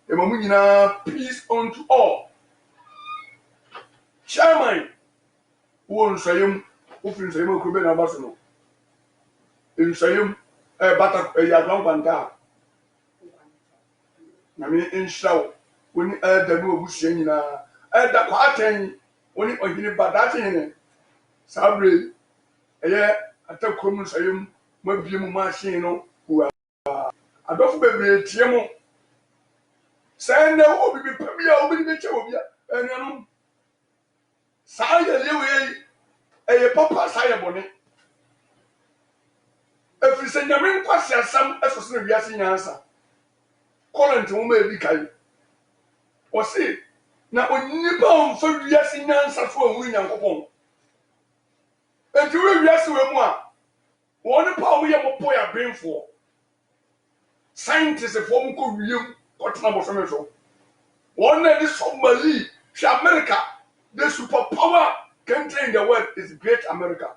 Emamunina, peace unto all. Chairman, won sayum, Ufin Sayum Kuben Ambassador. In Sayum, a batak a Yagam Banda. I mean, in show, when you add the new Bushina, add the quarten, when you are bad that in it. Sabri, a year, I tell Common Sayum, maybe you machine, who are a dog baby, Tiamo. Send the Obi Pabia, Obi Chovia, and Saya Lewe, a papa Saya Bonnet. If you send your ring, what's your son as a son of Yasin answer? Calling to me, Vikai. Or say, now when you bound for Yasin answer for a win and coupon. And you will yes with one. One power we have a boy a brain for. Scientists, a form could you got number from so. One that is from Mali, America, the superpower country in the world is Great America.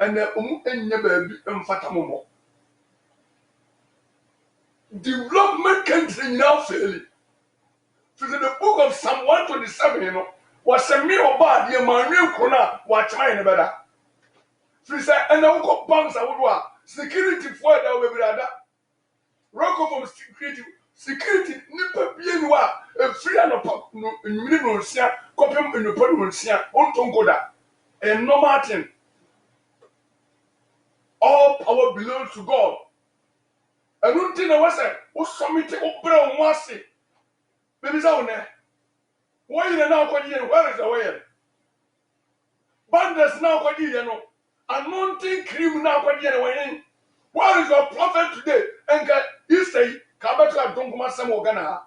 And the never Fatamomo. Development country now failing. For the book of Psalm 127, you know, was a mere bad, your man, real corner, watch mine better. Frisa and the Uncle Banks, I would want security for that way, brother. Rock from security, nipper being what a free and a pop, minimum, copy in the Polymonia, on Tongoda, and no Martin. All power belongs to God. I don't think I was a who submitted Opera and Wasi. Baby's on there. Why are you now calling? Where is the way? Banders now calling, you know. Anointing cream now calling away. Where is your prophet today? And you say, Kabata don't come some organa.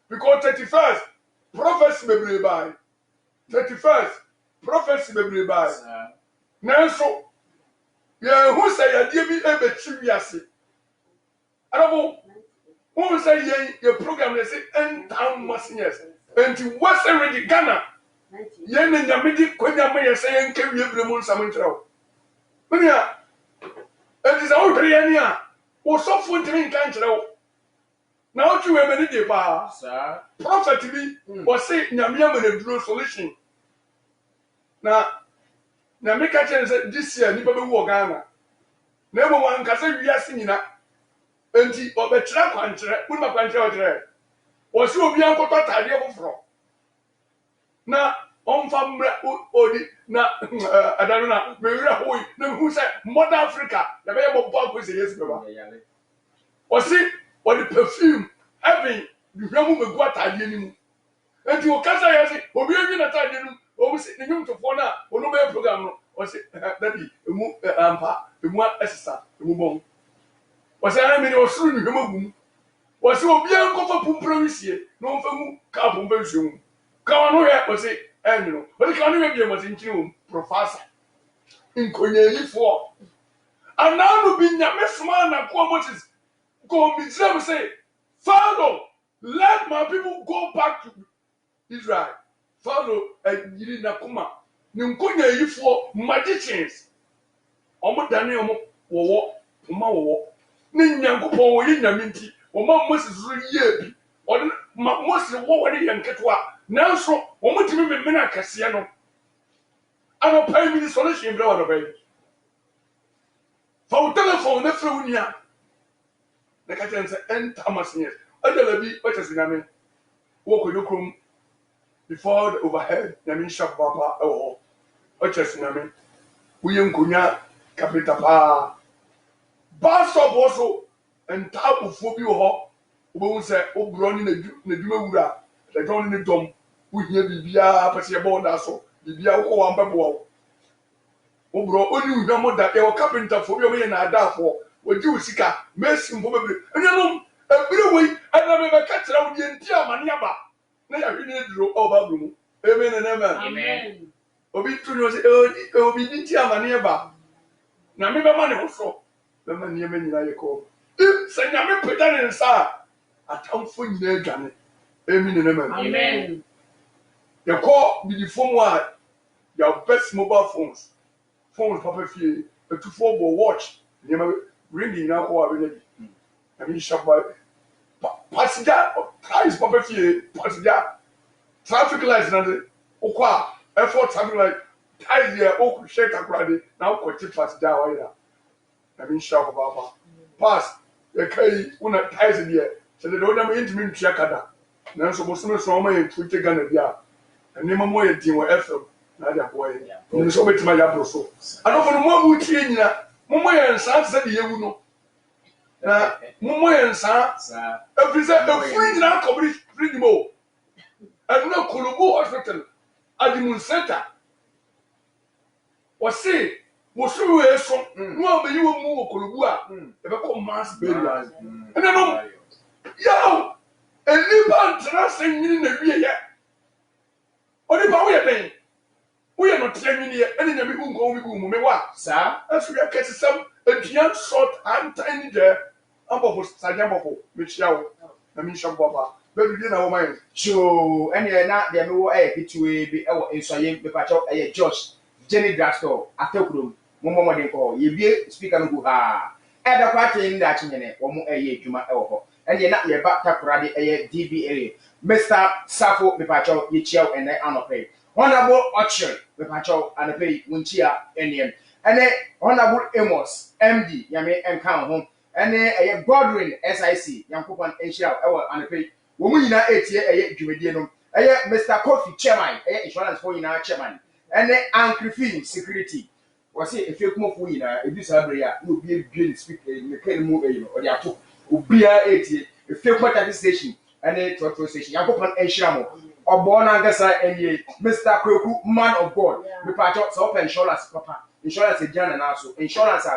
Because 31st, prophets may be by. 31st, prophets may be by. Now, so, yeah, who say I give you a curious? I don't know. Who say your program is end time machines. And to what's already Ghana. Yen and the midi, when your mayor saying, can you be moon some intro? Munia, it is all Briania, or so food to me can't know. Now you have any bar, sir. Prophet to me was saying, Yamiam and a solution. Now, make a chance this year, Nipper will Ghana. Never one can say we are singing up. And the Obetra country, put my country. Was you be uncle to idea from? Now, on from Odi, now, I don't know, maybe who said Mother Africa, the way of Bob was years ago. Was it or the perfume having the young with what I didn't? And you can't say, I say, or we are not I didn't, or we sit in the room to phone out, or no better program, or say, that be a move, the more exercise, the move. Was I mean, or soon you move? Was you be uncle for Pumprovisie, no for Carpum. Come on, was it, and you know, but the country was in June, Professor. In Konya for. And now to be Yamis man and Quamotis go be say, Father, let my people go back to Israel. Father, and Yirinakuma, Nunkonya for magicians. Omo Daniel wo wo Ninyanko Yaminti, or Moses Yebi, or Moses Wawadi and Ketwa. Now, so, what do you mean, Cassiano? I don't pay me the solution, brother, baby. For telephone, the Frunia. The Catan said, and Thomas, yes. I tell you, what is the name? Walk with your room before the overhead, Yamin Shop Papa, or what is the name? William Gunya, Capitapa. Bastard also, and type of phobia, who say, oh, running the Duma, the John in the Dome. We hear Bibia, Passia Bonda, so Bibia, oh, I'm Pabo. Oh, bro, only no more that they were carpenter for your and I die for. What you seek, Messi, probably. And you know, a bit away, I never catch out the entire Maniaba. Now I really drew over room. Amen and amen. Obi to know, oh, be the Maniaba. Now, maybe money also. The money, I call. If Sanyamin put that in, sir, a town for you, Janet. Amen and amen. The call be the phone wide. Your best mobile phones. Phones, Papa Fee, a 2-4 watch. Never ringing now. I mean, shop by passenger ties papa fie passenger traffic lights na de okwa effort traffic light ties there oku share takrade na okoti passenger wa ira na bin sha ko papa pass e kai una ties there so de ona me intimi ntua kada na so bosume so ma ye tuke Ghana bia ene mo ye din wo FM na dia boy ni so betima ya bro so adofo no mo mu tie nyina mo ye nsa se de yewu no na mo ye nsa efrise efuri nyina akobri free mo anu na Kolobo hospital adimun center wose wosu eso no abayi wo mu Kolobo a e be ko mass burial ene no yo eniba ntra senyini na wie ye oniba wo ye den wo ye no tianwini ye ene nyame hu nko wo bi mu me wa sa asu ya kesesam aduan short and tiny there ambofo sajambofo me chiawo na me nshambo ba bedu na wo man so ene na de me wo pitwe bi e wo ensoye be pa cho Josh Jenny Drugstore atakuro mo den ko ye bie speaker no go ha e da kwate nda chinyene wo mo adwuma e wo ho ene na ye ba takurade DBA Mr. Safo be pa cho ye chiaw ene anope honorable Ochil be pa cho anope wunchia ene honorable Amos MD yame enkan ho ene Godwin SIC yankopon enchiaw e wo anope wo mu nyina etie dwumadie no Mr. Kofi chairman insurance for nyina chairman ene Ankrifin security wasi efekumofo nyina ebi sabre ya no bi ebie speaker ne kan mu no odi ato obia etie efekumata station ene trotro station yankopon enhyira mo obo na ngasa ene Mr. Kweku man of God me pacho so open insurance papa insurance ejana na so insurance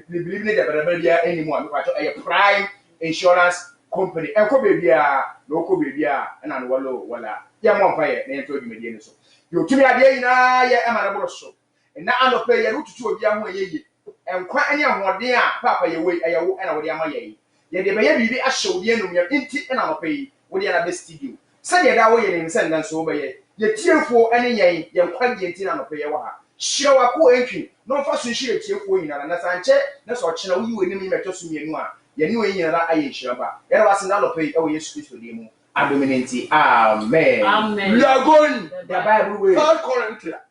believe ne de bia anymore me pacho prime insurance company enko bebia no ko bebia na no wala ya mo mpaye na ento dwumedie ne so yo tumi ade nyina ye ema na boro so na anope ye rututu obi aho yeye enkwa ene ahoden a papa ye we ayewo na wode ama ye ye de be ye bibi ahye odi enum ye nti na anope yi wode na be studio se de da wo ye ne se ndan so be ye tiefo ene ye nkwa ye nti na anope ye wa ha hire wa ko entwi no mfa so hire tiefo nyina na sanche na so chena wo yi we nim meto so mienu a ye ni we nyina aye hire ba ye na wase na anope yi e wo Yesu Kristo de mu adominanti amen Amen. We are going the Bible way 3 Corinthians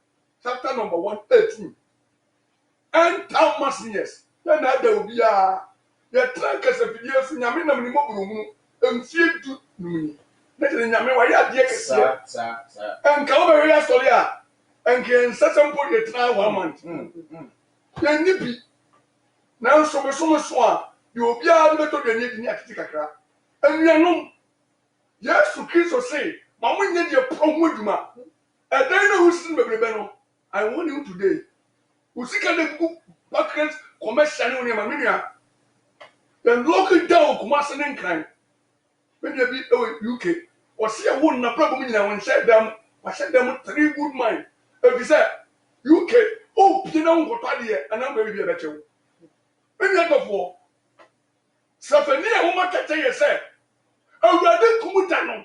chapter number 118 and Thomas years na da obia ye tranka se fidie so nyame nam ni mobrumu emfie du numi na tene nyame wa ya de kese sa enka wo be ya story a enke nsasampo de tra 1 month ye nibi na so be so a ye obia de beto de ni atiti kakra anuanom Yesu Kristo say ma munye de promo duma edan na husin bebrebe no I want you today usika de buku packet commercial ni ma menua then lock down Kumasi ne nkran when you be UK or see a woman na problem nyina when share them wa share them 3 good mind if you say UK oh pina ngotwa de and am be be chew when you go for safani a woman tete ye say awurade kumuda no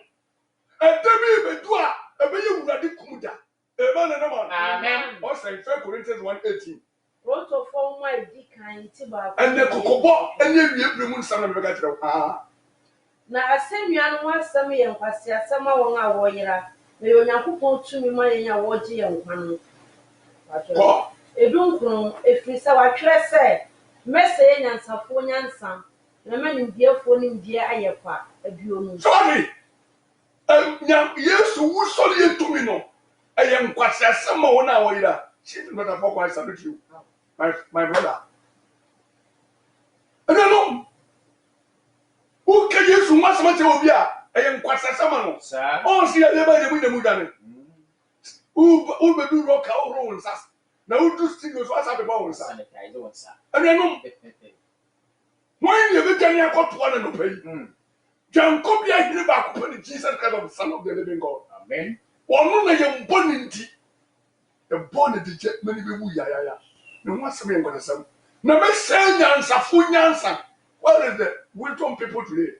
edemi bedu a ebeye awurade kumuda eba na ma amen o say 1 Corinthians 1:18 Roto for my dikan ti ba. and the kokobo enye wie bremu nsam na me ga kire Na asemua no asem ye nkwase asem a won a wo yira. Na yo Nyankopon tumi ma ye nya wo je ye nkwa no. ko Edunkron efrisa wa twere se mese ye nyansafo nyansa. Na manimdiefo nimdie ayekwa aduonu. sorry Yesu wusori etumi no eye nkwase asem a wona wo yira she did not for quite salute you my brother no who can Yesu masama obi a eye nkwase asem no sa on si ye ba de mu nemu dane who be do rock out roll sas na who do studios what's up about won sa sanitize won sa no when you be tell akọto na no pay Janko bia hiri ba ko ni Jesus Christ of the Son of the living God amen onu na ye mboni nti e boni di je mani be wu ya ne ho asem ye ngwanasam na me say nyansa what is the wisdom people today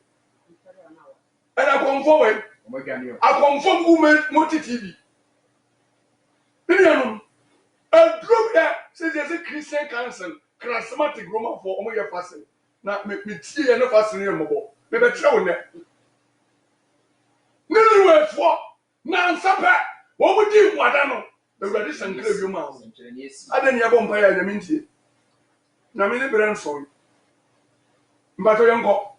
and I come forward I come from women multi TV Miriam a group here says there's a Christian council charismatic Roman for omo ye fasting na me tie ye no fasting ye mobo me be try won What would you Wadano? The Radis and Grave Mount. I didn't have one by the Minty. Namini Branson. But I am go.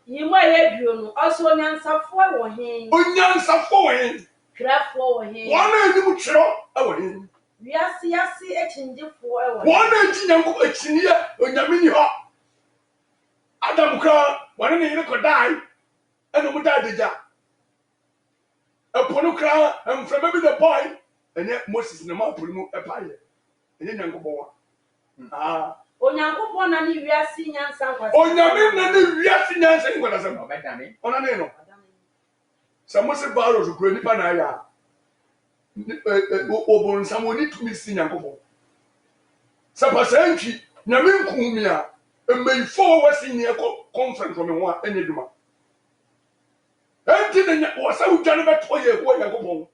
You might have you also answer for him. Onions are foreign. Craft for him. One new show away. We are see a change for One engine a chinia on Yamini Hop. Adam Crow, one in the could die, and a mudadija. A ponocra, and from every the boy, and yet Moses in the mouth will move a pilot. And then Uncle Boa. Ah, Onyankopon na ni wiase nyansa kwase. Onyame na ne wiase nyansa ni kwada sam. Obedane. Ona ne no. Samose Barros kuro nipa na ya. Obon samoni tumi si Nyankopon. Sapasanchi nyame nkumi a emeyfo wasi ni conference from ho a enye duma. Enti ne wasa udwane beto ye ho Nyankopon.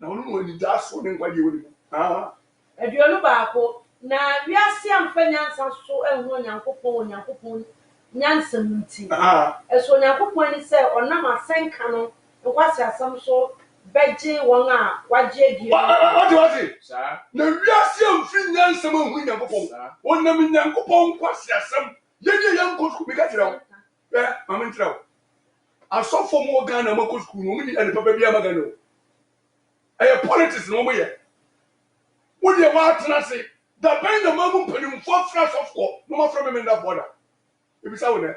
Na ono no ani da so ne nkwaje woni. Ah. Aduonu baako na wiase amfa nyansa so ehu Onyankopon nyansa munti. Ah. Eso Onyankopon ni se onam asenka no nkwase asam so beje won a waje die. What? Sir. Na wiase amfi nyansa ma hu Nyankopon. Wonam Nyankopon kwase asam. Ye yanko bi ka tira. Mama ntira. Asofo mo Ghana mako school no muni ane papa bia maga no. Politics no mo ye. Wo de wa atena se da ben na mamu mpanimfo fra sofko no ma fra me nda border. Ebisa wo ne.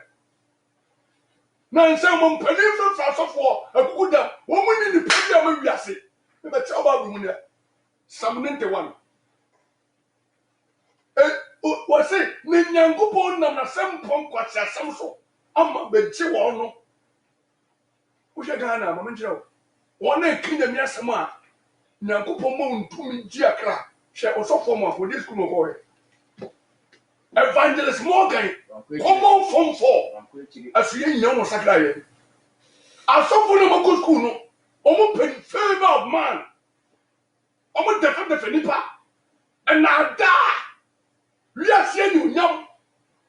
Na nse mo mpanimfo fra sofo akukuda wo muni ni pia ma wiase. Me be tell ba mu ne. Psalm 91. Wo se ne Nyankopon nam na sempon kwati asam so ama beji wo no. Wo je Ghana mama njira wo. Wo na kinya mi asam a Nyankopon mo ntumi ji akra. She osofo mo for this school mo ko he. Evangelist Morgan common form for as ye nya mo sakra ye. Asofo no mo school no omo pen favor of man. Omo defe nipa. And na da we are seeing you nyam.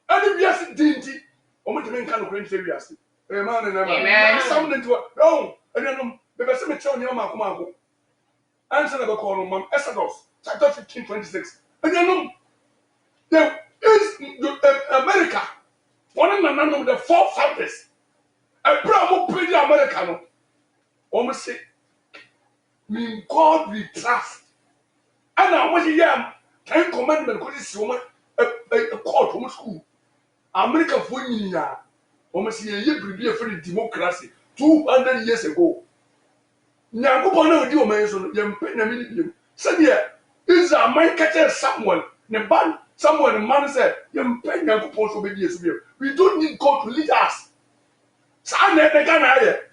And we are seeing dinti. Omo teme nka no kwen se we are see. Amen and amen. Something to no. And then be be se me tell nyam akoma. Answer the call on Mom Exodus chapter 15:26. And then there is America. One of the four factors. A bravo pretty American. Almost say, "In God we trust." And I was young. 10 commandment could this woman a court from school. America for ya. Almost a year prepare for the democracy 200 years ago. Nyankopon na odi o man so ye mpa na mi bi. Said here is a man catch someone. Ne ban someone man said ye mpa Nyankopon so be di eso bi. We don't need God to lead us. Sa na be Ghana here.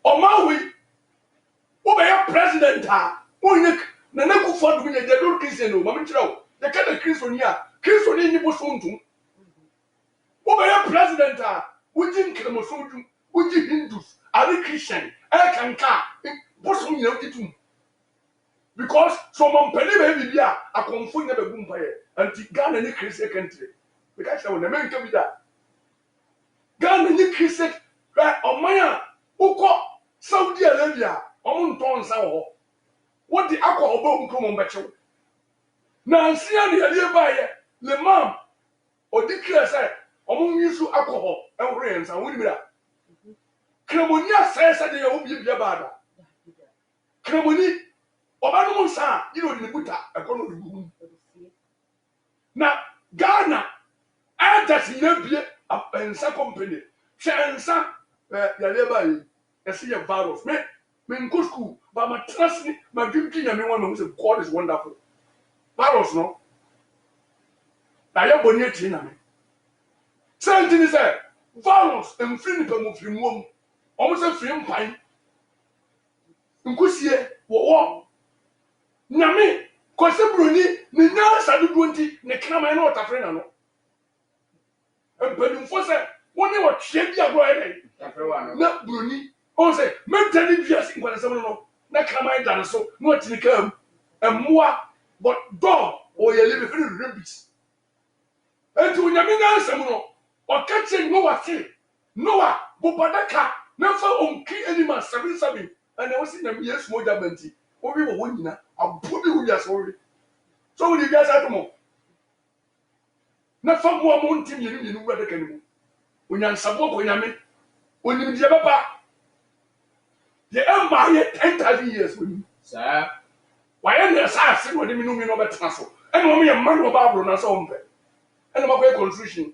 O ma we o be ya president ha. O nye na na ku for do nye de do Christian o. Ma me kira o. De ka na Christian ni a. Christian ni bo so ntum. O be ya president ha. O ji nkremo so ntum. O ji Hindus. Are they Christian? I can car. What's wrong with you? Because someone penny baby beer, a confound never boom fire, and Ghana any Christian country. Because I will never come with that. Ghana any Christian, or Maya, Uko, Saudi Arabia, on tons our. What the alcohol bomb come on Bacho? Now, see the idea by the mom or declare say, among you to alcohol and rains and women. Kremonia says that they will be bada. Kremoni, Obano sa, you know the buta, a corner of the room. Now, Ghana, I just never a pensa company. Chansa, the labor, I see a virus. Men go school, but my trust me, my beauty, and one who said, God is wonderful. Virus, no? I am bonnet in me. Something is a virus and free people of him. Almost a free pine. Nkusie wo nyame kwase broni ne nya sadu duonti ne knama na otafre na no empadimfo se woni wo twe bia go ere na broni o se mentally bias nkwase no na knama da no so na otini kam emmoa but dog o ye live free rabbits entu nyame nya nsem no o kache no wate Noah bobadaka Never on key animal 7 and I was in a year small diamond. What we were winning, I'll put you with your story. So when you guys are more. Not from one mountain, you know where they can move. When you're support when I mean, when you never back. The empire 10,000 years with you. Sir. Why am I saying what you mean about transfer? And when me a man of Babylon or something. And I'm a confusion.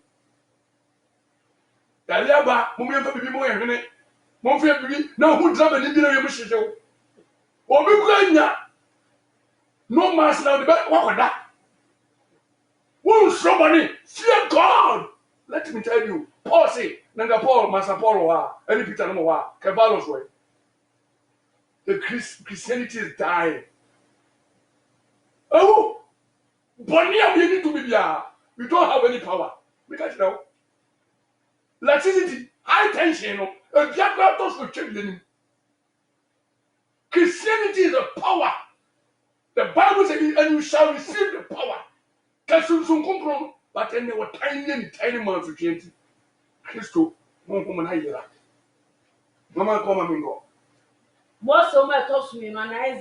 The Yaba, Mummy for people and Minute. Monfrey, now who drive an Indian mission show? Or we going now? No mass now the back. What was that? Won't somebody fear God? Let me tell you, Paul say, Nanga Paul, Master Paul, any Peter Noah, Cavallo's way. The Christianity is dying. Oh, but now we need to be there. We don't have any power. Because now, electricity, high tension, a diagratos for children. Christianity is a power. The Bible says, and you shall receive the power. But then there were tiny months of change. Christo, one woman, I hear that. Mama, come and go. Most of my talks me, man, I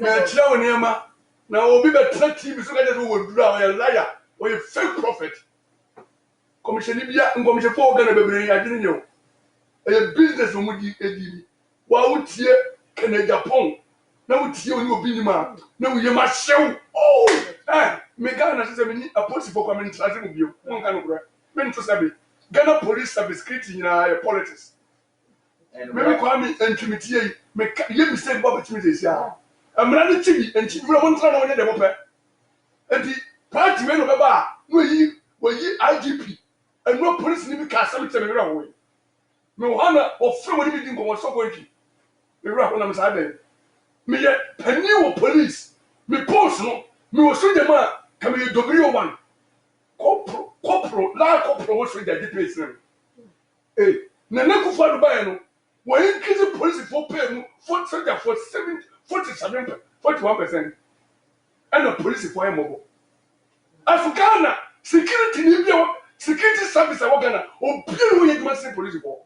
now will be better TV so that you will do a liar or a fake prophet. Commission Libya and Commission for Ghana, I didn't know. A business woman, Eddie. Why would you Canada Japan? Now would you know Binima? No, you must show. Oh, Megana says a policy for coming translating with you. One kind of bread. Men to Sabi. Ghana Police Service creating politics. Maybe call me intimidate. Let me say Bobby Timothy. I'm running TV and she will want to know the whopper. And the party men of a bar, were ye IGP, and no police need to cast some away. No honor or from anything was so going to be rough on Saturday. Me yet, Penny police, me post no, me was so the man, come here, W1. Corporal, la corporal was with the DPS name. Eh, Nanaku for the Bayano, were increasing police for pay, for 41%, and the police for a mobile. Africana, security service of Ghana, or pure police for.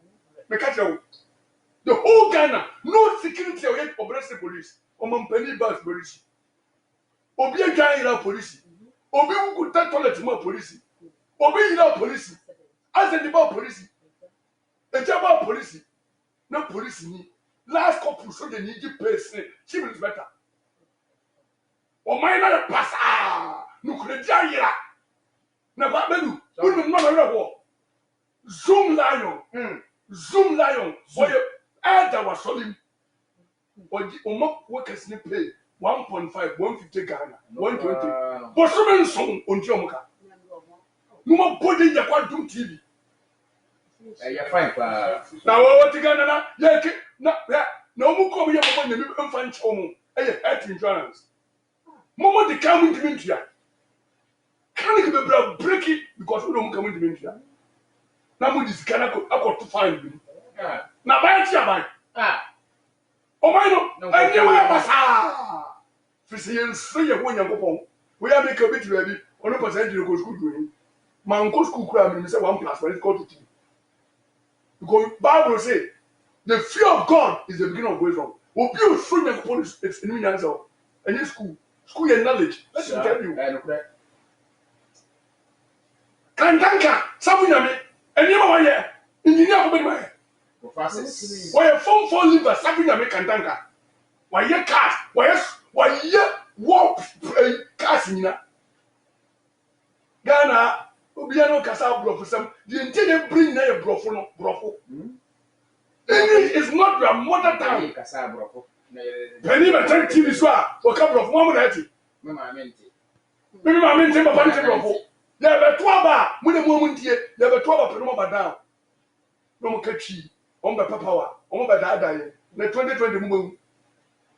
The whole Ghana, no security or British police, or Montpellier bus police. Or be a guy in our police, or be who could take toilet more police, or be in our police, as a devout police, a job police, no police need. Last couple so they need to pay, she is better. Or my not pass, no could ya. Never do, wouldn't know war. Zoom lion, for your elder was solim. Or workers need pay 1.5, 150 Ghana, 120. For so many song on Jomoka. No more body that want to TV. You're fine, now what you Ghana, no more come here for the infant home, health insurance. Momo the coming to India. Can you be break it because we don't come into India? Now, this Ghana I got to find me. Now, buy it, buy. Oh, my no, I never pass. Physicians say when you go home. We are making a bit ready. 100% you go school doing. My uncle's school crime is 1+, but it's called 2. Because Bible say the fear of God is the beginning of wisdom. Will be a friend and police its enemy answer. And in school and knowledge. Let me tell you. Kantanka, Sabunami, and you know why engineer for me. Why a phone for liver, Sabunami Kantanka? Why ye cast? Why ye walk casting? Ghana, Obiano Casa bro for some. The intended bring near brofo. English is not your mother tongue. Penny, my tongue TV swap for a couple of moments. Maybe my mention of brofo. You have a 12 with a moment here. You have a 12 per down. No more catchy. On the power. On the dada. The 2020 moon.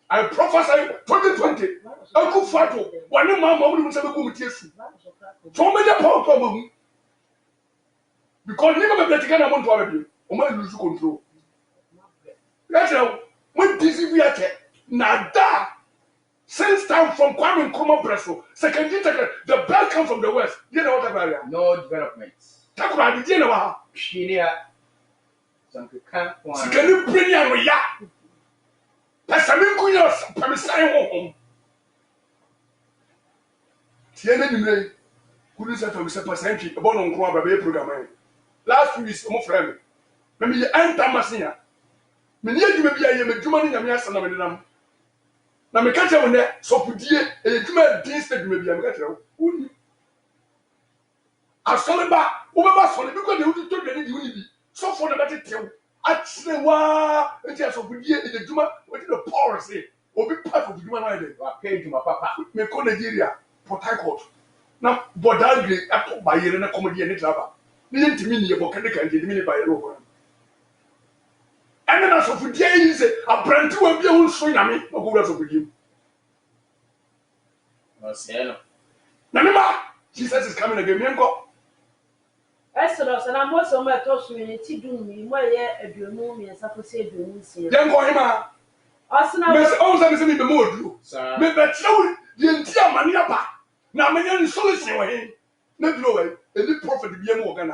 I prophesy 2020. I could fight. One man won't have a good tears. So many power problem. Because never the Vatican amount to have you. Or my lose control. That's how. When this is Nada. Since time from Kwame Nkrumah Presso, second the bell comes from the west. You know what area? No development. Takura, you know what? Shinia. Some can't. Can you bring your ya? Pesami kunya pamisai ho. Tiene nimre. Kudu se to se pasenti e bono nko aba be program. Last 2 weeks mo frame. Me me enter masina. Me ne adwuma bia ye me dwuma ne nyame asa na me nam. Na me ka che won ne sopudie e dwuma din sta dwuma bia me ka che wo. Uni. Asoleba, wo be ba sole bi ko de wo to dwene di uni bi. So for the better tew. Achire wa enti asopudie e dwuma wo ti the power say. Obi part of dwuma na de. Wa pay dwuma papa. Me ko Nigeria, Port Harcourt. Na bodagre ato bayere na comedy ne traba. Ni ntimi ni e bo kane kan je ni bayere wo. And then as of the day, say, a brand to a bill swing at me, or go as of you. Namima, Jesus is coming again. Yanko. Exodus, and I'm also my toss unity do me, where yet a dream and suppose a dream. Yanko hima. Osana Miss Owens is in the mood. Me bet you the entire maniapa. Now, many solution away. Not lower, a little prophet be a morgan.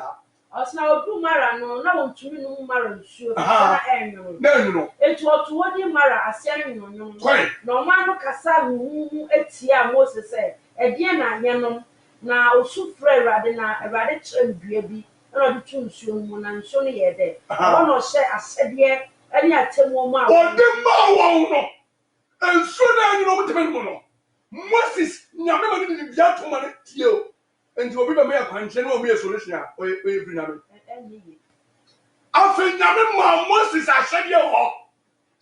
Osana do Mara, no, no, to no Mara, sure. No. It was what you Mara, a selling no. Quite. No man of Cassa, who etia Moses said, a Diana Yanom, now so frere rather than a radish and baby, and of the two soon, and Sony there. I want to say, I said, yeah, and yet 10 more miles. What the Mao, and so now you know what the men Moses, Yamma didn't get to money, you. And to be a mere general mere solution, or every name. After Yamma, Moses, I said, you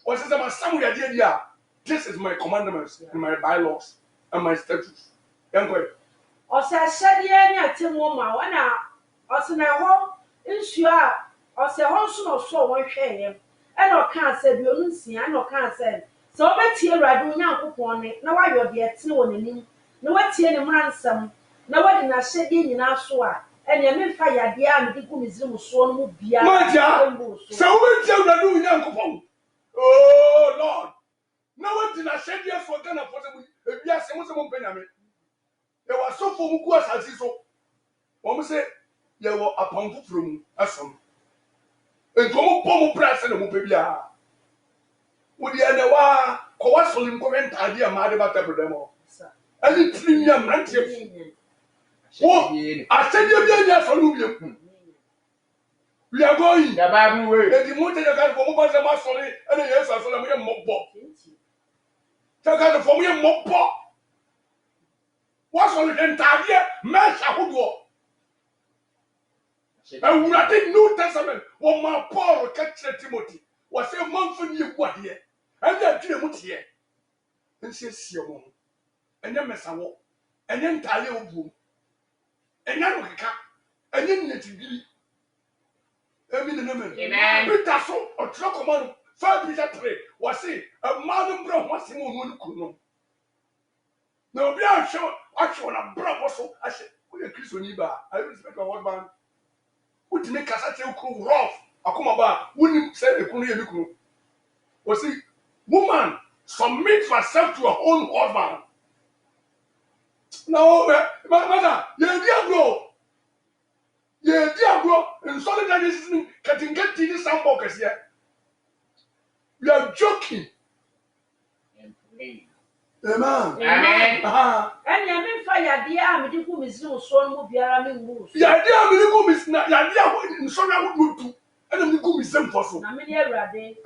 what is about some idea? This is my commandments and my bylaws and my statutes. Young boy. Or say, I said, yeah, 10 more miles, and I also now, ensure, or say, also no so one share him. And I can't say, you don't see, I no can't say. So let's hear I do now upon it. Now I will be at 2 on the no what's here in ransom. Now what did I say in our soa? And you may fire the army, the good is so no be a so we tell the new young. Oh Lord. Now what did I say yes for Ghana possible? If you are some Benjamin. There was so for Mukuas as he so. One say, you were upon from us. And come up, press and Mupia. Would you know why? Coastal in comment idea, mad about the demo. And it's premium, right? Oh, I said you're for Lubium. We are going. The Bible way. The mountain of Mobile Masoli, and the yes, I saw a mob. Take out for me a mob. What's on the entire match? I would walk. And we are the New Testament. What my Paul catch Timothy was a month for you, what here? And then Timothy here. And says, your mom. And then Messawo. And then Talia Boom. And then and then Netty. Amen. Peter so or Trocoman, 5 Peter 3 was say a man bro was him on Kuno. No, be out show actually a bro so I said, we are Christian Iba. I respect my one man. Would make us at your crew rough. I come about, wouldn't say the Kuno. Was he, woman, submit yourself to her own husband. No, mother, you're dear bro. Yeah, dear bro, and solidarity is getting this some focus here. We are joking. Amen. And you may fire the army, who is no so movie, moves. Yeah, dear, we is not, yeah, dear, so I would do. And the good is them for so. I mean, you're ready.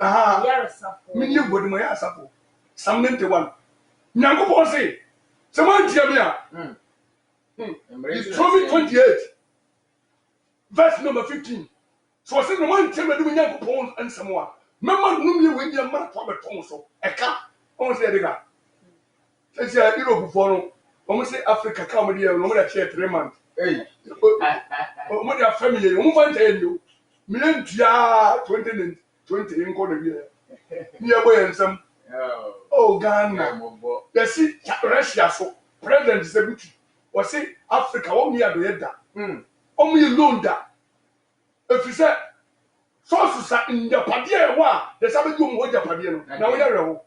Many of what my ass up. Some 91. Nango say, someone tell me, Deuteronomy 28. Verse number 15. So I said, no one tell me doing young pawns and someone. Mamma knew you with your mother from a phone so. A car, almost a digger. Says you are Europe before. Almost say Africa comedy and no more 3 months. Hey, what your family, who want to tell you? Million 2020 in Korea. Near boy and some. Oh, Ghana. You see, Russia so. President is a booty. Or say Africa, 1 year later. Only loan that. If you say, so in the Padia, there's something you want your Padia. Now we are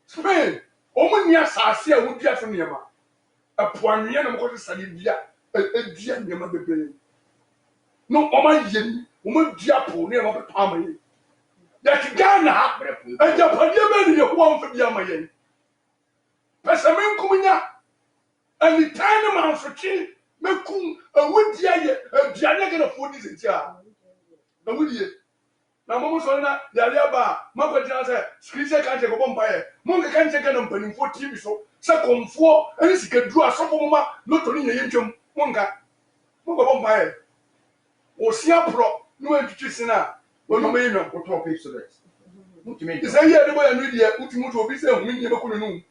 Spain. Only near Sasia would be from Yama. A poignard of what is Salivia, a dear Yama the brain. No, Oma Yen, woman Diapo near Palmer. That Ghana, and Japan, you want to be a man. Pessamen Kumina, and the tiny man for chin, Mekun, a wood yay, a Janagan of food is in jar. The wood ye. Now, Momosona, Yaliaba, Mako said, Scripture can't take a vampire. Monka can't take an opening for TV so. Second four, and she can draw some woman, not only a young Monka. Monka vampire. Or Sia Pro, no education. Well, no man, what topic so that. Is a year the way I knew the ultimate be said, we never could know.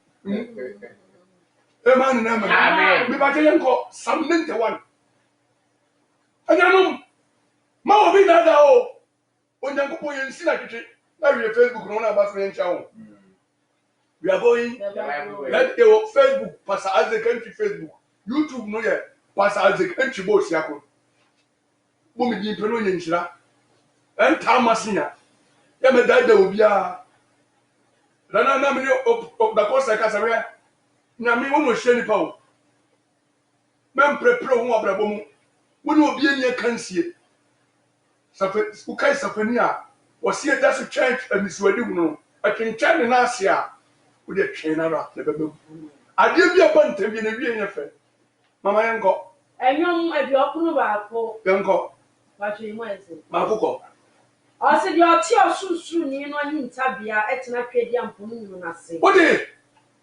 A man and a man, we might call some mental one. And I know, Mama be that all. When you go in Sinaki, now we have Facebook on about me and Chow. We are going, let your Facebook pass as the country Facebook. YouTube no yet, pass as the country boss Yako. Woman, you know, in Shira. And Tamasina. Yama died there will be a Rana Namino of the Costa Casaria. Nami won't share the power. Men prepare one of the woman. When will be in your country. Ukai Safania was here that's a change and Miss Weduno. I can tell in Asia with a trainer. I give you a bunch of being a real friend. Mamma Yanko. And young at your Kunuba, Yanko. what you might say. Mafuko. I said, your tear soon, you know, in Tabia, at an Acadian Pununasi. What is it?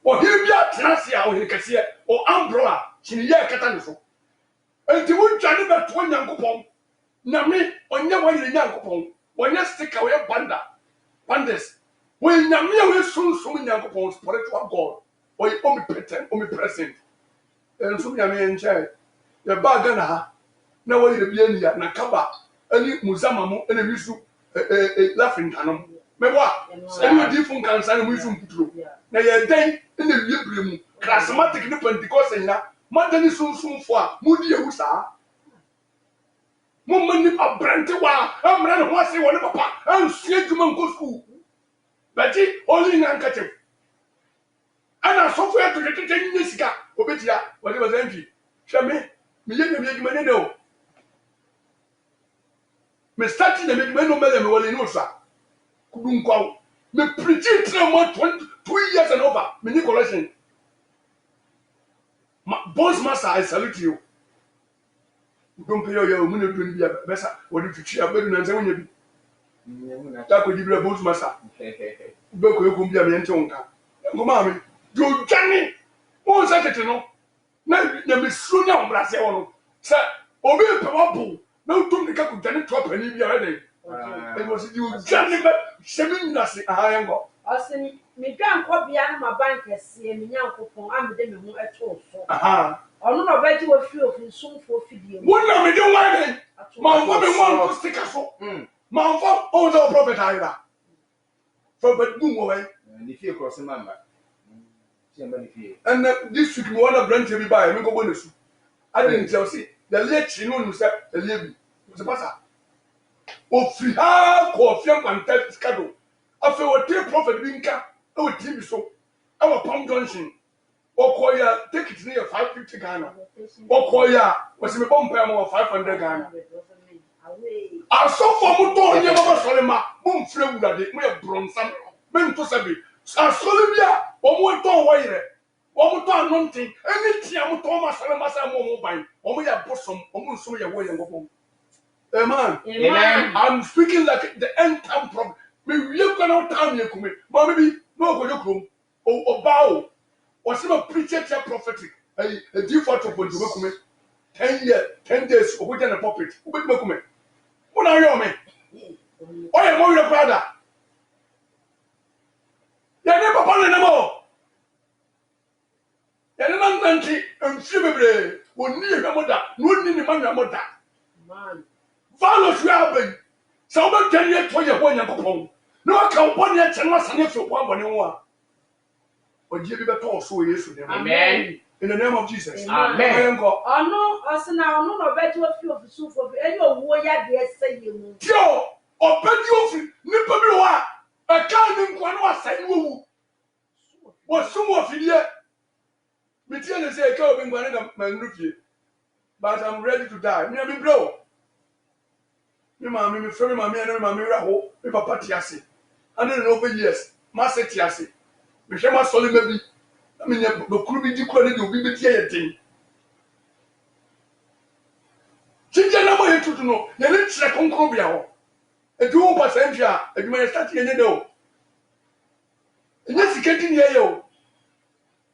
Or here be a Tracia or Hicassia or Umbrella, Chinia Cataniso. And the wood Johnny that one young coupon. Nami, on your way in Yankopon, when you stick away Bandes. When Yami will soon Yankopon, spiritual God, or you omnipresent. And so Yami and Chai, the Bagana, now you be in Nakaba, and Muzamamu, and a Misu, laughing cannon. Mewa, and you different concern with some true. Now you're day in the Librum, charismatic Pentecost, and now, Madani soon for Moody Usa. Woman, a brantewa, I'm running once you want papa, and see to Mongo school. Betty, only in handkerchief. And I software to the 10 years ago, Obetia, what it was empty. Shame, me make money no. Me starting the make no melon well in Osa. Couldn't go. Me preaching 2 years and over, mini collection. Boss master, I salute you. Don't pay your money to be a better. What if you share a better than when you be? That could give you a boss master. Boko, you could be a mentonka. Go, mammy. You Johnny. Won't say it, you know. Now, you be soon on Brazil. Sir, obey Papa. No, don't make up Johnny Trop and be ready. It was you, Johnny, but Semin Nassi, I am go. I said, me can't copy my bankers, see me young coupon, I'm the demi at all. Aha. I don't know bet you a few of you soon for video. What now me do like it? My woman want to stick a foot. My father owns our prophet either. For but boom away. And if you cross a member, and this week, one of Brent to buy, I go bonus. I didn't tell see the late you know, said the lady was a passer. Oh, free half or film and type schedule. After what dear prophet being cut, I would TV so. Our Palm Junction. Or Koya, take it near 550 Ghana. Or Koya, was a bomb payment of 500 Ghana. I saw for Muton, Yama Solema, Moon Flem that they may have bronze some men to Sabi. Solivia, or Muton Wire, or Muton Monty, anything Thomas Salama Mobile, or we have bosom, or Munsuya way and go home. Amen. I'm speaking like the end time problem. Maybe you cannot tell me, but maybe no go or bow. Or some preacher prophetic, a default of what you make 10 years, 10 days, or within a puppet. Who will make me? What are you, me? Why am I your brother? You never found any more. You never country and few will need your mother, no need the man your mother. Follow you happen. So about 10 years for your one and go. No, I can't 1 year, 10 months, and if you want 1 year. Or give you a talk so yes to them. Amen. In the name of Jesus. Amen. Oh no, also now, no, bet you a few of the soup of any warrior, dear say you. Joe, or bet you, Nipabua, a cannon one was saying who was some of you. Mitian say, go in one of my rookie, but I'm ready to die. Me, I blow. Me, mammy, me, friend, my man, and my mirror, me, Papa Tiasi. and over years master tiase me hwe ma sole ma bi na me nya dokuru bi di kura ne de obi bi tie yedin jinja na mo yetutu no ye ne kire konkro bia ho edu wo percent a eduma ye start ye ne de o enye siketi ne ye o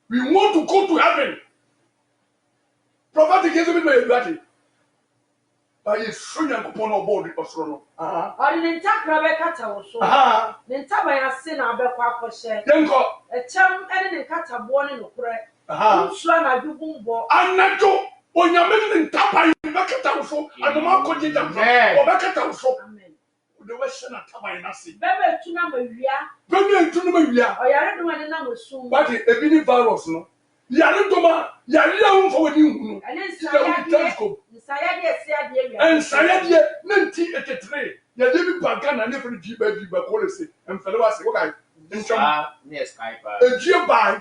we want to go to heaven prophetic is a bit my bloody by a sunya kupon or body or so Or in Takra Kata so. Then Tabaya sin our Bekwa share. Yanko A chum and in Kata born in Okre. Swan I do boom bo. I'm not to when you're making tapa in Bakata so and the Marco did them or Bakata so. Amen. The Western Tapa in Nasi. Bebe to number we are. Bebe to number we are. Or you're doing a number soon. But a bit virus no. Yanutoma, Yalia for you. And then telescope. And Sayadia, 1983. Yadim Bagan and every Jiba policy and fellow say, okay, Yes, Piper. a Jia by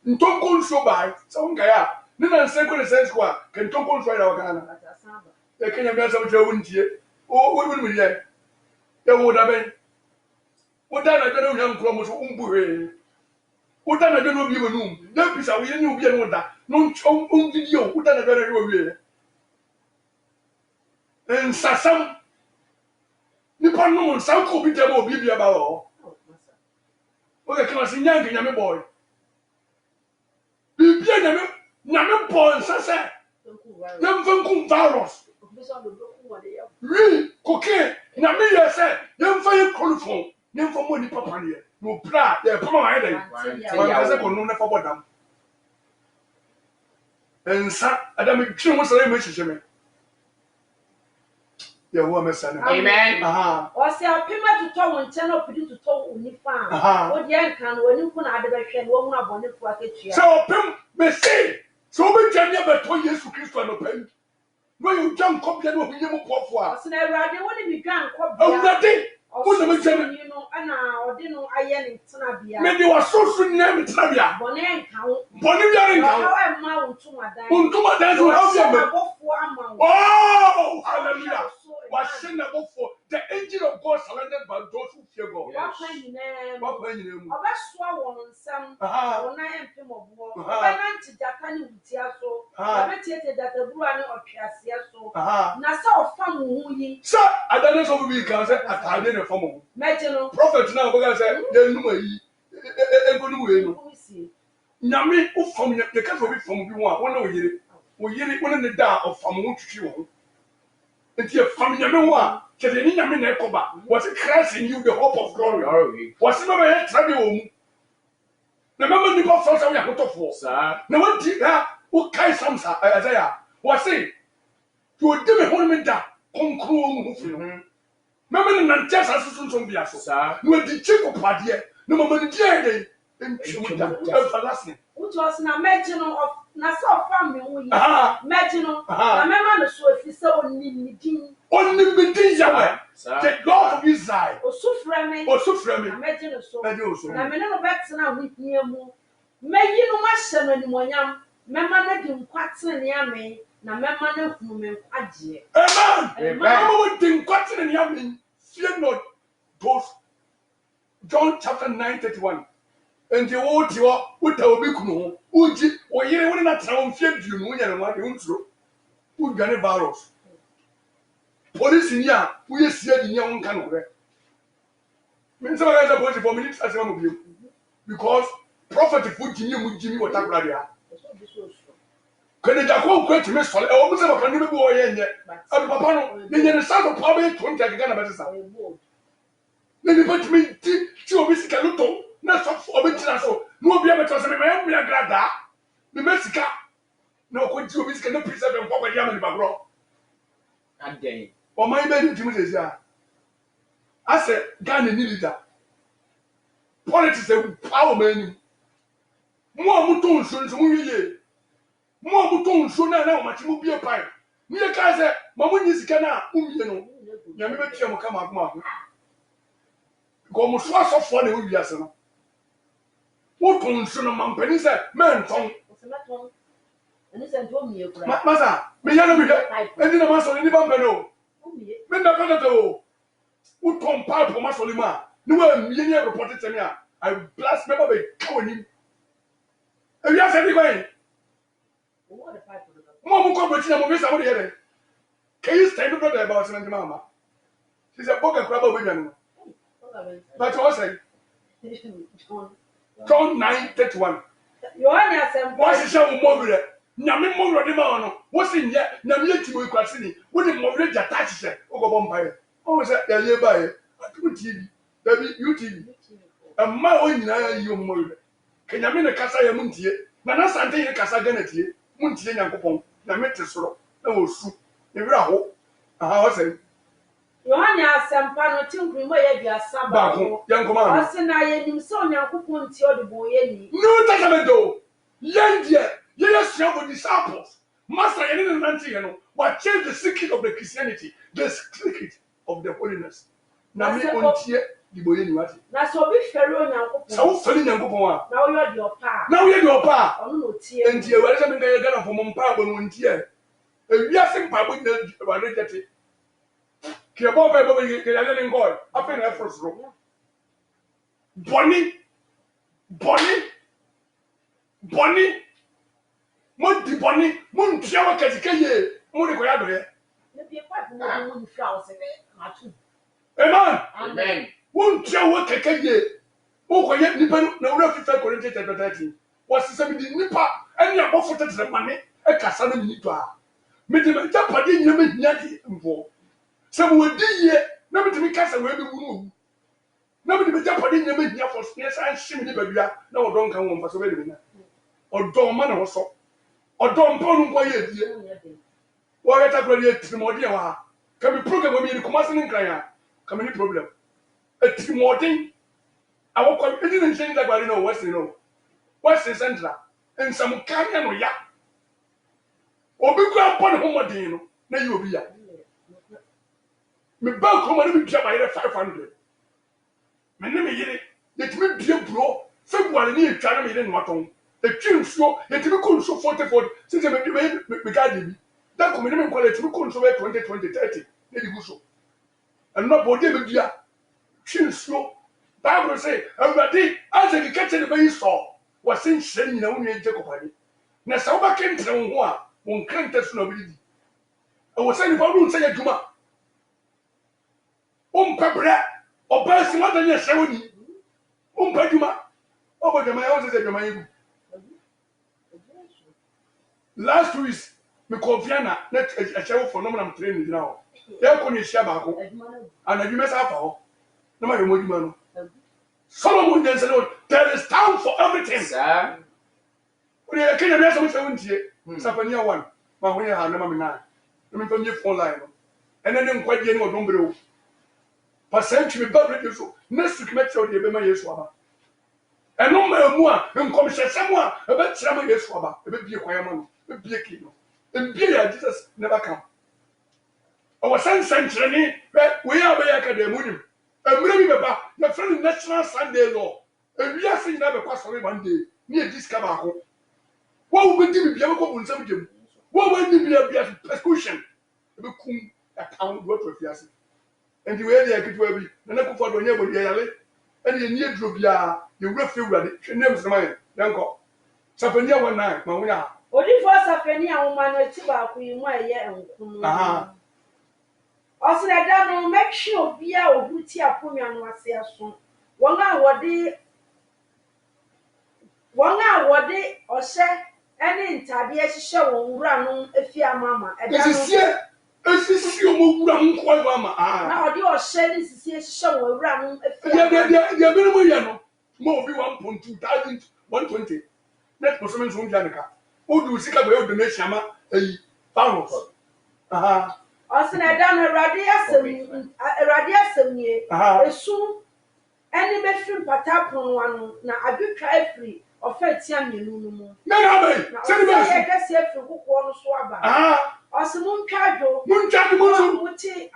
Ntonko show by some guy. Nina second sense qua can Tonko try our Ghana. They can have some Joe Wintier. Oh, what would we get? There would have been. What done I don't know young Cromos Umbure. What done I don't know you room? No piece of you be another. No chum video. What done I don't know. And Sassam Nippon no South Kobe Demo be about. Okay, can I see young Yammy boy? Be Yammy boy and Sassa. Young Funkum virus. Really, cocaine. Yammy said, young fire colophone. Young for money papa here. No pra, they're from my head. I said, no, never bought them. And Sa Adam, you must say, Mr. Yeah, woman, son. Amen. Or say, I'll pay my to tell one channel for you to talk on your farm. What young can when you put out the direction, one on it for a kitchen. So, Pim, may say, so we can never tell you to Christ on the pen. When you jump, come here, will be able to pour. So, I want to be drunk. Oh, nothing. What do we tell you know? And I didn't know I am in Tanabia. Maybe you are so soon named Tabia. Bonnet count. Bonnie, how am I to my dad? Untuma dance will help you. For a month. Oh, hallelujah. Was sent above for the angel of God surrounded by those who fear God. What when you know? I swallow some when I am him of war. I went to Japan with Tiaso. I meditated that the Bruan or Piasso. Nassau found who ye. Sir, I don't know we can say at I didn't form. Metal Prophet now, because I said, then no way. Yami, who from the country from you want, one year, we hear it one in the dark of from one to you. It's your family, one. Said the Yamin Ekoba was a Christ in you, the hope of glory. Was never had trouble. Remember the God first we are put for, sir. No one did that. What kind some Isaiah was saying? You would give a whole that conclude. Remember the Nantes assistance on the sir. You were the chick of Padia. No more the day. Everlasting. Which was an imagine of Nassau family. Imagine, I remember so if you saw only Yahweh, the God of Israel, or so friendly, imagine so. I mean, no better now with near more. May you know my son anymore, young. Member didn't quite send the army, na member no woman. Amen. Remember didn't quite send the army. Fear not those. John chapter 9:31. And the old you are with our big no, would you, or you would not sound feared you know, and what you through. Who got a virus? Police in here, we are seeing in your own kind of way. When some guys are supposed for minutes as one of you, because prophet put Jimmy what up right here. Can it go quick to Miss Foley? I almost have a can boy in yet. I'm Papa, then you're the son of probably 20 again about the then you put me to a music a little. Not for a so no be able to say, I am glad the Mexica. No, could you be can preserve and forward Yaman Babro? And then, or my baby Jimmy says, yeah. I said, Ghana needed that. Politics a power menu. More mutton soon to move. More mutton sooner now, much will be a pipe. Near Kaiser, Mamma is Cana, you know. Yamaka come up. Go almost so funny with Yasana. What concern among pennies, man, Tom? And it's told me, Massa, me yana be here, and in a muscle in the bambino. Men the Canada, who Tom Pipe or Massolima, No one millionaire reported to me. I blast member by Kawani. And you are saying, Mom, come with you, somebody here. Can you stand up there about Santa Mama? She's a book of crab with you. But what's it? John 9:31. What's the show more? Namin more than the what's in yet? Namia to Quasini. What did Morage attach it? Over Bombay. Oh, that they're nearby. TV. Baby, YouTube. A mile in you more. Can you mean a Casa Muntie? Nana Sante Casa Ganeti, Muntie and Copon, Nametasro, no soup. Never a hope. I say. Yohania Sampano Tinkri Moya Saba, young commander. I send I am so now coupon to the boy. No Testamento. Young dear, yes, young disciples. Master and Nantiano, what changed the secret of the Christianity, the secret of the holiness. Now, me on tear the boy in what? Now, so be Pharaoh now. So, Felin and Copa. Now you're your pa. Now you're your pa. Oh, no, tear. And dear, what is something I got from Mompa when one tear? We are saying, Papa, about it. Kiabo Bible can let him go. Up in the first room. Bonnie. Monty Bonnie, Muntiawa Kazikaye, Muricoyado. Amen. Muntiawa Kakaye. Oh, yet Nippon, no refuge corrected at 13. Was the 70 Nippa, and your offered the money, a Cassandra Nipa. Made him a Japanese Yaki and some would be here, never to be cast away the womb. Nobody be Japanese Yamia for snares and shimmy baby. No, don't come home for so or don't man or so. Or don't pon quiet. Why at a great Timodia? Can be program with me in Command and Kaya? Come any problem? A Timotin? I will call it didn't change that, but you know what's Western Central and some canyon or ya. Or be grand upon Homadino, now you will be ya. Me bank home and be by 500. My name is Yet me be a bro, February near China made in Waton. The king show, yet we couldn't show 44 since I made me. That community quality we couldn't show 2020 30. Lady Gusso. And not body with ya. King show. Bible say, everybody, as I catch the baby saw, was saying, sending no one in Jacob. Now, Sauba came to one can't test nobody. I was saying, if I don't say a Juma. Pebra, or Percy, what are you showing? Pajuma, over the my houses at your last week, me confiana, net a show for nominal training now. There can you share back and you mess up. No matter what you know. Solomon then said, there is time for everything. Sir, when you can't have some 70, Sapania 1, but when you have number 9, let me from your phone line. And then quite getting what don't grow. Percent to be buried you so. Next week, make sure you be my Yeswaba. And no more, and come say someone about Sama Yeswaba, a baby acquirement, a be a kilo. And be a Jesus never come. Our son century, we are by academy. And maybe about your friend National Sunday law. And we are seeing never pass away one day near this Cabaco. What would you be able to do something? What would you be a persecution? A town work with Yassi. And the way they are good, and I could follow anybody, and you need to be you will feel ready. She never smile. Yanko. Sapania 1 night, Mamma. Only for Sapania, woman, a tobacco in my year. Also, I don't make sure Bia or Butia Pumian was there soon. 1 hour day or say, any interview show run if your mamma. This is your run quite mamma. Now, you are shedding show run if you're very more than 1.2 120. That was something from Janica. Who do you seek about the nation? A pound. Also, I done a radiation year. Soon, any bedroom patapon one. Now, I do try free or fetch young you. No, I guess you have to hook one swabber. Also, Mooncajo,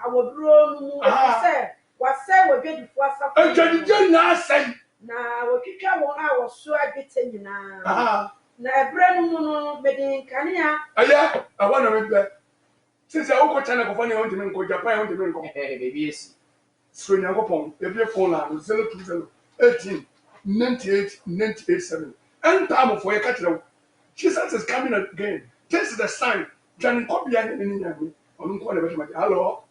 our bro, said, what said we're getting for something. Now, what you can 1 hour so I get in now. Now, brand new bedding, can ya? I want to remember. Since I go China for funny on to Japan on the Mingo. Baby, So Yankopon, if you phone line 020 18 98 98 7. And time for a catcher. Jesus is coming again. This is the sign. Jan copy and hello.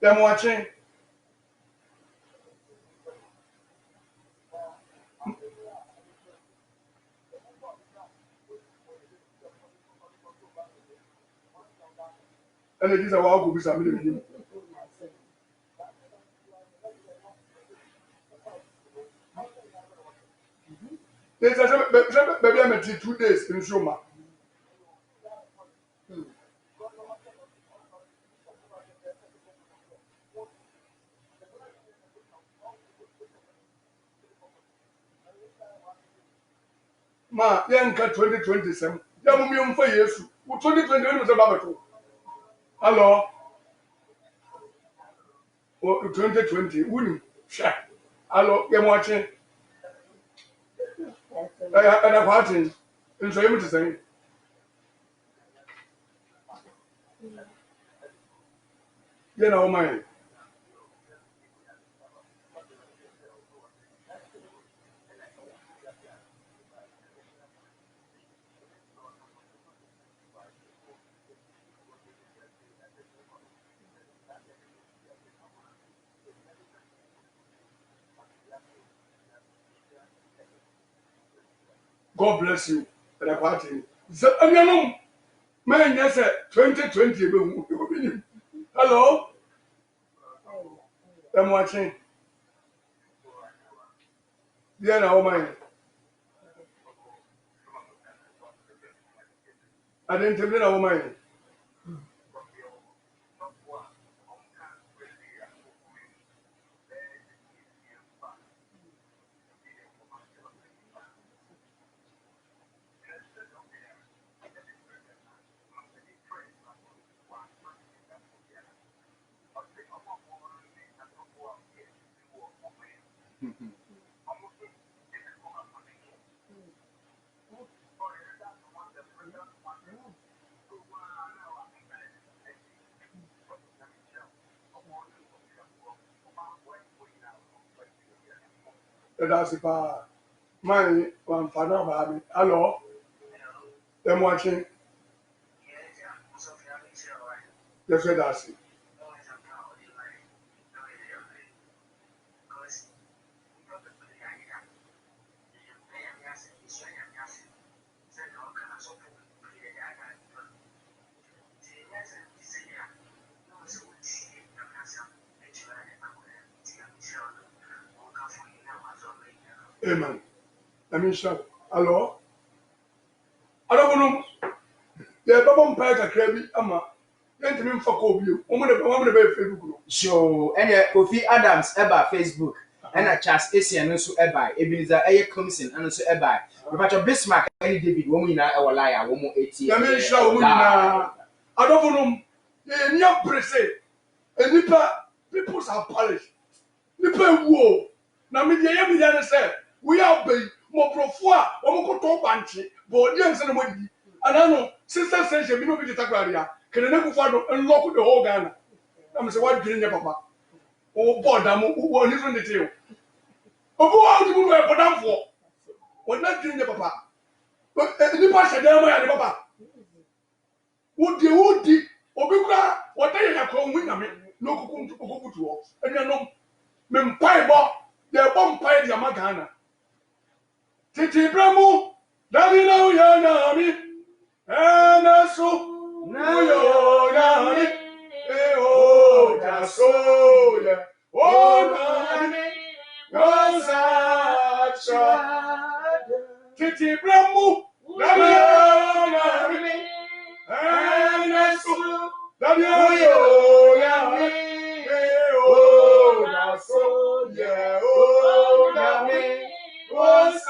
Them watching. And it is a walk with somebody. There's a baby, I'm 2 days in Shuma. Ma, Yanka 2027. Yamumium for years. 2020 was a babato. Hello. 2020. Wouldn't share. Hello, you're watching. And I'm watching. And so you to say. You know, my. God bless you. And I'm watching. So, you know, man, yes, 2020. Hello. I'm watching. Yeah, now, my. I didn't tell you now, my. That's the my one father about me. Hello. I'm watching. That's what I see. Amen. I mean, sure. Hello. I don't know. Yeah, Baba Mpaka Krabi, Ama. Then to me for Kobe. Woman of Facebook. So, and Kofi Adams eba Facebook. And a Charles Asian also eba. Ebenezer Aye Clemson and also eba. Professor Bismarck and David, woman in our liar, woman 80. I mean, sure, woman. I don't know. Yeah, near Presse. And people are polished. Nipa wo. Na me dey yam dey say we are be mo profo a o mo ko to banche but dey nse na mo di anano sister say she bi no bi takwa ya kene na kufa do unlock the whole Ghana am say what green papa o board am o ni so ndete o bo wa di mo e bodam fo what na green papa nipa she dey mo ya de papa wo di obi kura wo dey ya ko hu nyame no okukutu o enyanom me mpai bo de bo mpai de amagana titi bramu dali na uya na mi na so na yo na mi o da so ya o na mi no sa cha titi bramu dali na mi na so dali yo ya mi so yeah, oh, Nami, oh,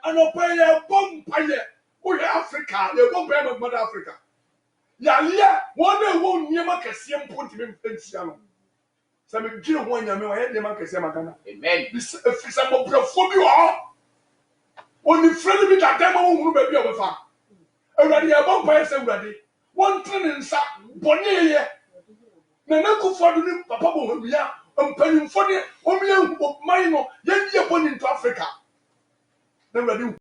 and a pair bomb payer, we Africa, the bomb of Mother Africa. Yeah, one day won't near Macasium put him in Pensiano. Some Jill one Yamma had the Macasiamagana. Amen. This is some of the phobia. Only friendly with that demo who may be over. Already a bomb payer said, ready. One turn in Sa Bonnier. Nana Akufo-Addo ne papa Bawumia mpanyimfo ne omiya man no yɛn yɛ bɔ into Africa na wɛde